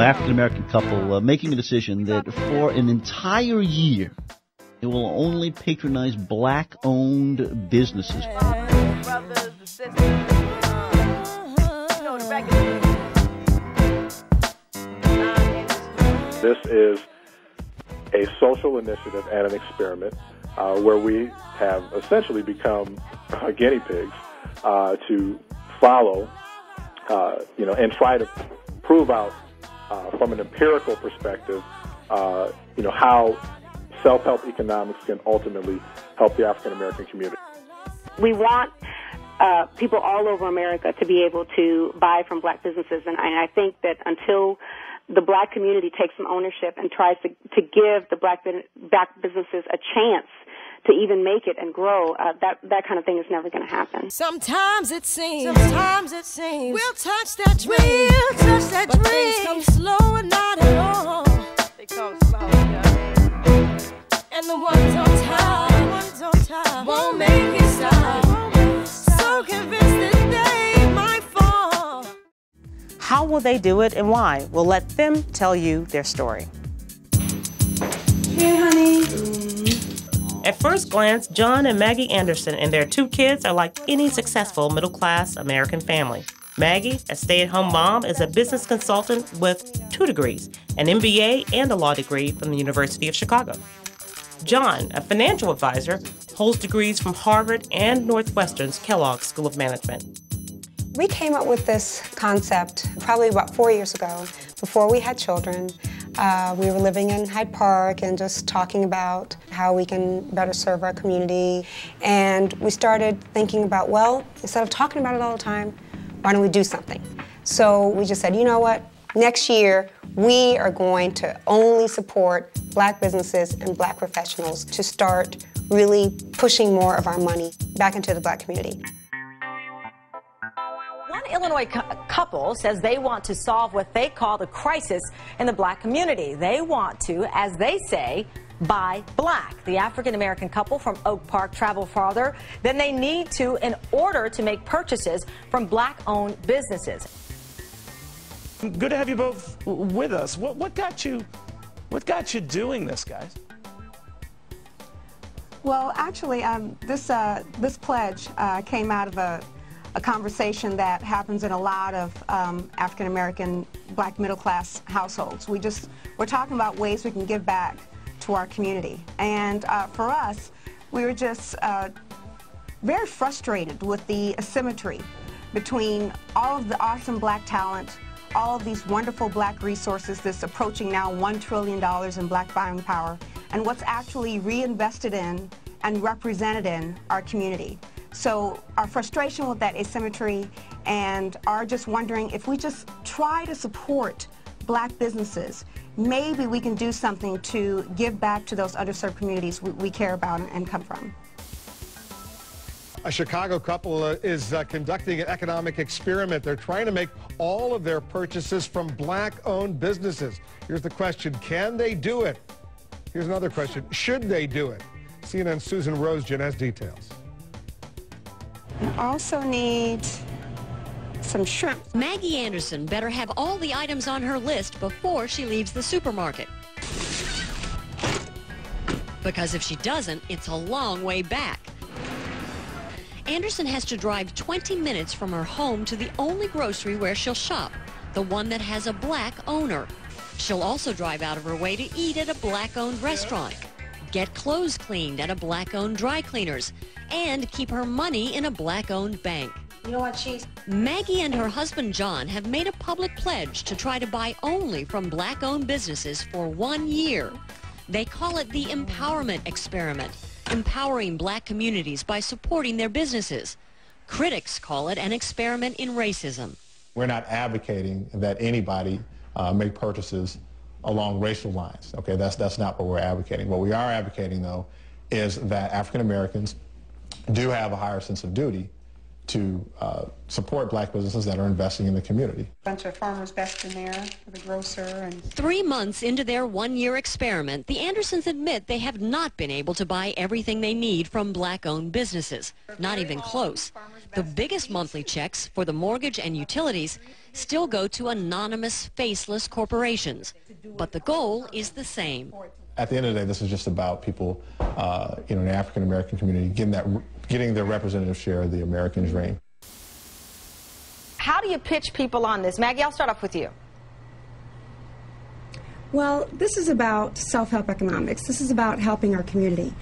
African-American couple making a decision that for an entire year, it will only patronize black-owned businesses. This is a social initiative and an experiment where we have essentially become guinea pigs to follow, and try to prove out from an empirical perspective, how self-help economics can ultimately help the African-American community. We want people all over America to be able to buy from black businesses, and I think that until the black community takes some ownership and tries to give the black businesses a chance to even make it and grow, that kind of thing is never going to happen. Sometimes it seems we'll touch that dream, but things come slow and not at all. They come slow, and the ones on top won't make it stop. So convinced that they might fall. How will they do it and why? We'll let them tell you their story. Here, honey. At first glance, John and Maggie Anderson and their 2 kids are like any successful middle-class American family. Maggie, a stay-at-home mom, is a business consultant with 2 degrees, an MBA and a law degree from the University of Chicago. John, a financial advisor, holds degrees from Harvard and Northwestern's Kellogg School of Management. We came up with this concept probably about 4 years ago, before we had children. We were living in Hyde Park and just talking about how we can better serve our community. And we started thinking about, well, instead of talking about it all the time, why don't we do something? So we just said, you know what? Next year, we are going to only support black businesses and black professionals to start really pushing more of our money back into the black community. One Illinois couple says they want to solve what they call the crisis in the black community. They want to, as they say, buy black. The African-American couple from Oak Park travel farther than they need to in order to make purchases from black-owned businesses. Good to have you both with us. What got you doing this, guys? Well, actually, this pledge came out of a conversation that happens in a lot of African-American black middle-class households. We're talking about ways we can give back to our community. And for us, we were just very frustrated with the asymmetry between all of the awesome black talent, all of these wonderful black resources that's approaching now $1 trillion in black buying power, and what's actually reinvested in and represented in our community. So our frustration with that asymmetry and are just wondering if we just try to support black businesses, maybe we can do something to give back to those underserved communities we care about and come from. A Chicago couple is conducting an economic experiment. They're trying to make all of their purchases from black-owned businesses. Here's the question, can they do it? Here's another question, should they do it? CNN's Susan Rosegen has details. I also need some shrimp. Maggie Anderson better have all the items on her list before she leaves the supermarket. Because if she doesn't, it's a long way back. Anderson has to drive 20 minutes from her home to the only grocery where she'll shop, the one that has a black owner. She'll also drive out of her way to eat at a black-owned restaurant, get clothes cleaned at a black-owned dry cleaners, and keep her money in a black-owned bank. You know what, she's... Maggie and her husband John have made a public pledge to try to buy only from black-owned businesses for 1 year. They call it the empowerment experiment, empowering black communities by supporting their businesses. Critics call it an experiment in racism. We're not advocating that anybody make purchases along racial lines. Okay, that's not what we're advocating. What we are advocating, though, is that African Americans do have a higher sense of duty to support black businesses that are investing in the community. A bunch of farmers best in there for the grocer. And 3 months into their 1-year experiment, the Andersons admit they have not been able to buy everything they need from black-owned businesses. Not even close. The biggest monthly checks for the mortgage and utilities still go to anonymous, faceless corporations. But the goal is the same. At the end of the day, this is just about people, in the African American community getting their representative share of the American dream. How do you pitch people on this? Maggie, I'll start off with you. Well, this is about self-help economics. This is about helping our community.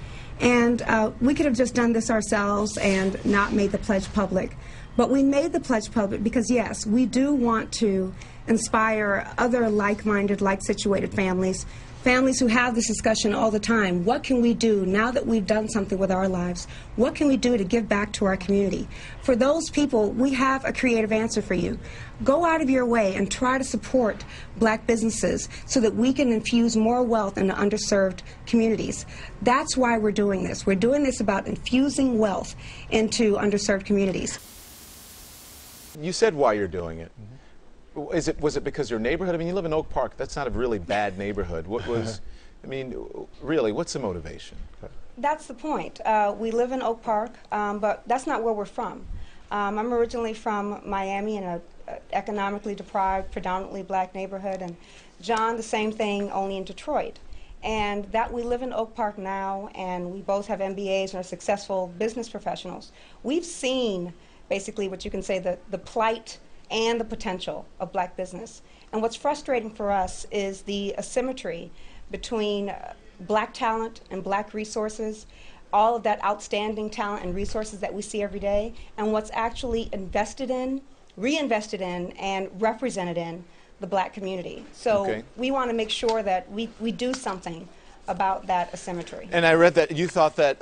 And we could have just done this ourselves and not made the pledge public. But we made the pledge public because, yes, we do want to inspire other like-minded, like-situated families who have this discussion all the time. What can we do now that we've done something with our lives? What can we do to give back to our community? For those people, we have a creative answer for you. Go out of your way and try to support black businesses so that we can infuse more wealth into underserved communities. That's why we're doing this. We're doing this about infusing wealth into underserved communities. You said why you're doing it. Was it because your neighborhood? I mean, you live in Oak Park. That's not a really bad neighborhood. What was, I mean, really, what's the motivation? That's the point. We live in Oak Park, but that's not where we're from. I'm originally from Miami, in an economically deprived, predominantly black neighborhood, and John, the same thing, only in Detroit. And that we live in Oak Park now, and we both have MBAs and are successful business professionals. We've seen, basically, what you can say, the plight and the potential of black business. And what's frustrating for us is the asymmetry between black talent and black resources, all of that outstanding talent and resources that we see every day, and what's actually invested in, reinvested in, and represented in the black community. So we want to make sure that we do something about that asymmetry. And I read that you thought that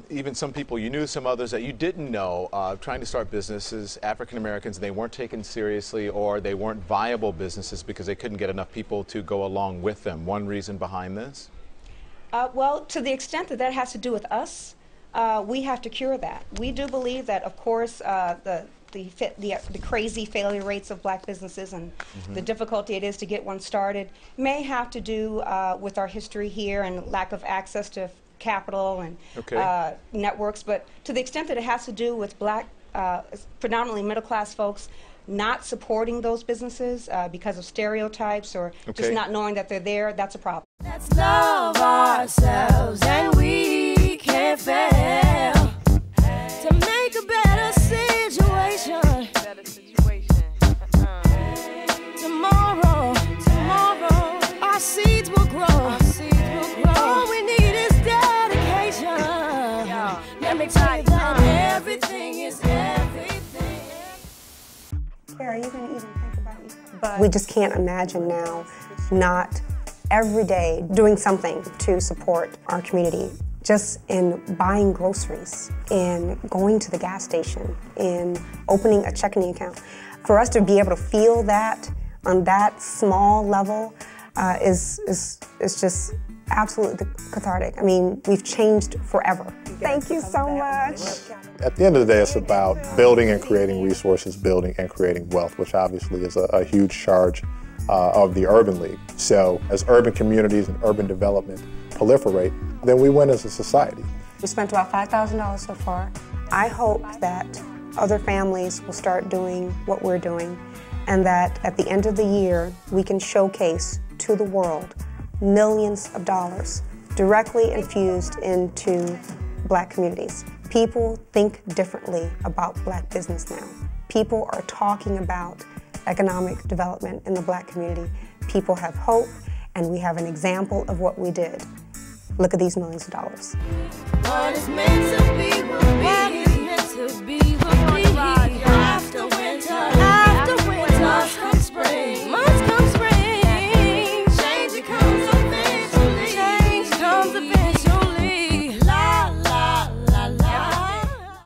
even some people you knew, some others that you didn't know, trying to start businesses, African Americans, they weren't taken seriously, or they weren't viable businesses because they couldn't get enough people to go along with them. One reason behind this? Well, to the extent that that has to do with us, we have to cure that. We do believe that, of course, the crazy failure rates of black businesses and the difficulty it is to get one started may have to do with our history here and lack of access to capital and networks. But to the extent that it has to do with black, predominantly middle-class folks, not supporting those businesses because of stereotypes or just not knowing that they're there, that's a problem. Let's love ourselves and we can't fail to make a better situation. Tomorrow, our seeds will grow. All we need is dedication. Let me tell you that everything is everything. Are you going to even think about it? But we just can't imagine now not every day doing something to support our community. Just in buying groceries, in going to the gas station, in opening a checking account. For us to be able to feel that on that small level is just absolutely cathartic. I mean, we've changed forever. Thank you so much. At the end of the day, it's about building and creating resources, building and creating wealth, which obviously is a huge charge of the Urban League. So as urban communities and urban development proliferate, then we win as a society. We spent about $5,000 so far. I hope that other families will start doing what we're doing, and that at the end of the year, we can showcase to the world millions of dollars directly infused into black communities. People think differently about black business now. People are talking about economic development in the black community. People have hope, and we have an example of what we did. Look at these millions of dollars. What is meant to be